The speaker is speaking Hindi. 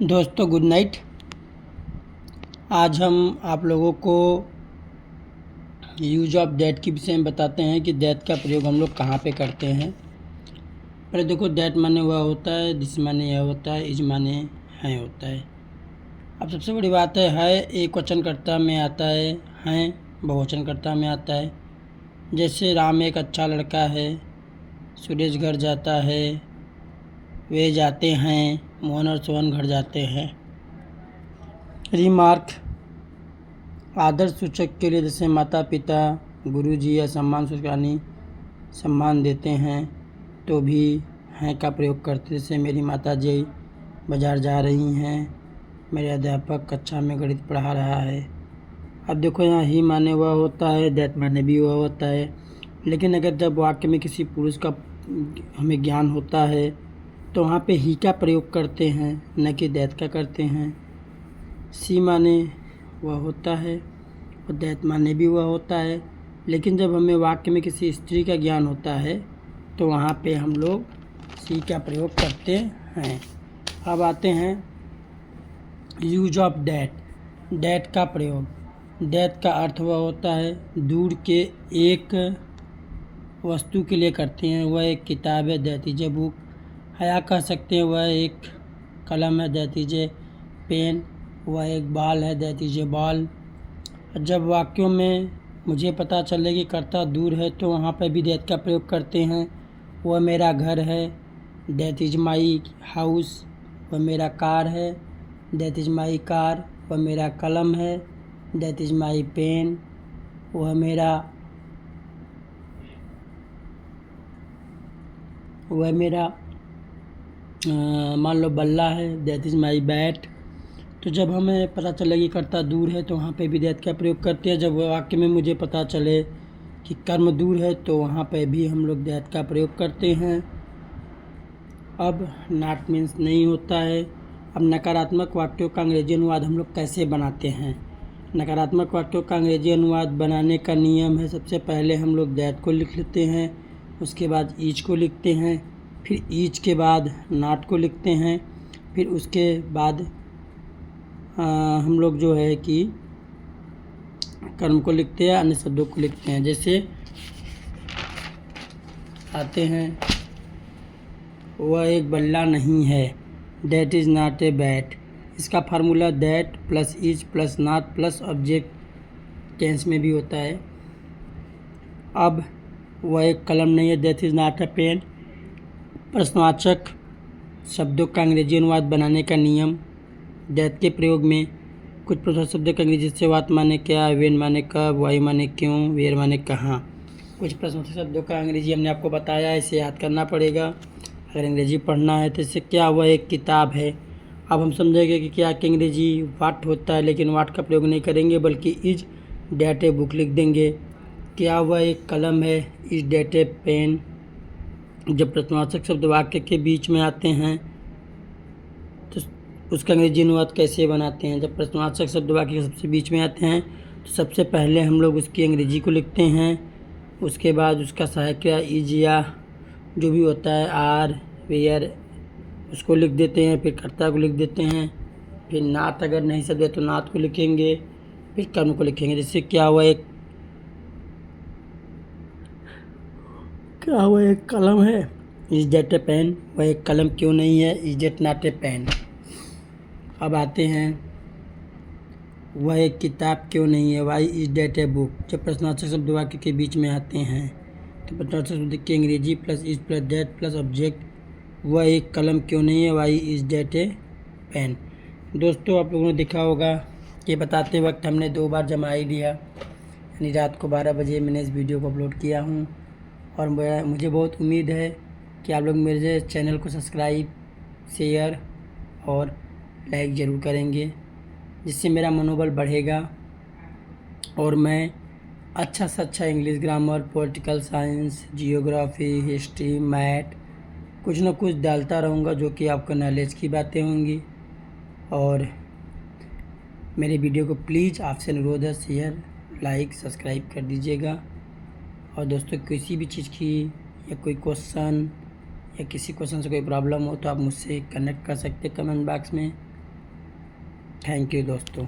दोस्तों गुड नाइट। आज हम आप लोगों को यूज ऑफ दैट के विषय में बताते हैं कि दैट का प्रयोग हम लोग कहाँ पे करते हैं। पहले देखो, दैट माने वह होता है, दिस माने यह होता है, इज माने है होता है। अब सबसे बड़ी बात है एक वचनकर्ता में आता है, हैं बहुवचनकर्ता में आता है। जैसे राम एक अच्छा लड़का है, सुरेश घर जाता है, वे जाते हैं, मोहन और सोहन घर जाते हैं। रिमार्क आदर सूचक के लिए जैसे माता पिता, गुरुजी या सम्मान सूचकानी सम्मान देते हैं तो भी हैं का प्रयोग करते। जैसे मेरी माता जी बाज़ार जा रही हैं, मेरे अध्यापक कक्षा में गणित पढ़ा रहा है। अब देखो, यहाँ ही माने वह होता है, दैट माने भी वह होता है। लेकिन अगर जब वाक्य में किसी पुरुष का हमें ज्ञान होता है तो वहाँ पे ही का प्रयोग करते हैं, न कि दैट का करते हैं। सी माने वह होता है और दैट माने भी वह होता है। लेकिन जब हमें वाक्य में किसी स्त्री का ज्ञान होता है तो वहाँ पे हम लोग सी का प्रयोग करते हैं। अब आते हैं यूज ऑफ दैट। दैट का प्रयोग। दैट का अर्थ वह होता है दूर के एक वस्तु के लिए करते हैं। वह एक किताब है, दैट इज ए बुक। या कह सकते हैं वह एक कलम है, दैट इज ए पेन। वह एक बाल है, दैट इज ए बॉल। जब वाक्यों में मुझे पता चले कि कर्ता दूर है तो वहाँ पर भी दैट का प्रयोग करते हैं। वह मेरा घर है, दैट इज माई हाउस। वह मेरा कार है, दैट इज माई कार। वह मेरा कलम है, दैट इज माई पेन। वह मेरा मान लो बल्ला है, दैट इज़ माई बैट। तो जब हमें पता चले कि कर्ता दूर है तो वहाँ पे भी दैट का प्रयोग करते हैं। जब वाक्य में मुझे पता चले कि कर्म दूर है तो वहाँ पे भी हम लोग दैट का प्रयोग करते हैं। अब नॉट मीन्स नहीं होता है। अब नकारात्मक वाक्यों का अंग्रेजी अनुवाद हम लोग कैसे बनाते हैं। नकारात्मक वाक्यों का अंग्रेजी अनुवाद बनाने का नियम है, सबसे पहले हम लोग दैट को लिख लेते हैं, उसके बाद ईच को लिखते हैं, फिर ईच के बाद नॉट को लिखते हैं, फिर उसके बाद हम लोग जो है कि कर्म को लिखते हैं, अन्य शब्दों को लिखते हैं। जैसे आते हैं, वह एक बल्ला नहीं है, that is not a bat. इसका formula that plus is plus not plus object tense में भी होता है। अब वह एक कलम नहीं है, that is not a pen. प्रश्नवाचक शब्दों का अंग्रेजी अनुवाद बनाने का नियम। दैट के प्रयोग में कुछ प्रश्नवाचक शब्दों का अंग्रेजी से वाट माने क्या, वेन माने कब, वाई माने क्यों, वेयर माने कहाँ। कुछ प्रश्नवाचक शब्दों का अंग्रेजी हमने आपको बताया, इसे याद करना पड़ेगा अगर अंग्रेजी पढ़ना है तो। इससे क्या, वह एक किताब है। अब हम समझेंगे कि क्या कि अंग्रेजी वाट होता है, लेकिन वाट का प्रयोग नहीं करेंगे बल्कि इज दैट ए बुक लिख देंगे। क्या वह एक कलम है, इज दैट ए पेन। जब प्रश्नवाचक शब्द वाक्य के बीच में आते हैं तो उसका अंग्रेजी अनुवाद कैसे बनाते हैं। जब प्रश्नवाचक शब्द वाक्य के सबसे बीच में आते हैं तो सबसे पहले हम लोग उसकी अंग्रेजी को लिखते हैं, उसके बाद उसका सहायक क्रिया इज या जो भी होता है, आर, वेयर, उसको लिख देते हैं, फिर कर्ता को लिख देते हैं, फिर नात अगर नहीं शब्द है तो नात को लिखेंगे, फिर कर्म को लिखेंगे। जिससे क्या हुआ, एक कलम है, इज दैट ए पेन। वह एक कलम क्यों नहीं है, is that not a pen. अब आते हैं, वह एक किताब क्यों नहीं है, why is that a book. जब प्रश्नवाचक शब्द वाक्य के बीच में आते हैं तो प्रश्नवाचक शब्द की अंग्रेजी plus is plus that plus object. वह एक कलम क्यों नहीं है, why is that a pen. दोस्तों आप लोगों ने देखा होगा कि बताते वक्त हमने 2 बार जमा ही दिया, यानी रात को 12 बजे मैंने इस वीडियो को अपलोड किया हूँ। और मुझे बहुत उम्मीद है कि आप लोग मेरे चैनल को सब्सक्राइब, शेयर और लाइक ज़रूर करेंगे, जिससे मेरा मनोबल बढ़ेगा और मैं अच्छा से अच्छा English grammar, political science, geography, history, math कुछ ना कुछ डालता रहूँगा जो कि आपको नॉलेज की बातें होंगी। और मेरे वीडियो को प्लीज़ आपसे अनुरोध है, शेयर, लाइक, सब्सक्राइब कर दीजिएगा। और दोस्तों किसी भी चीज़ की या कोई क्वेश्चन या किसी क्वेश्चन से कोई प्रॉब्लम हो तो आप मुझसे कनेक्ट कर सकते हैं कमेंट बॉक्स में। थैंक यू दोस्तों।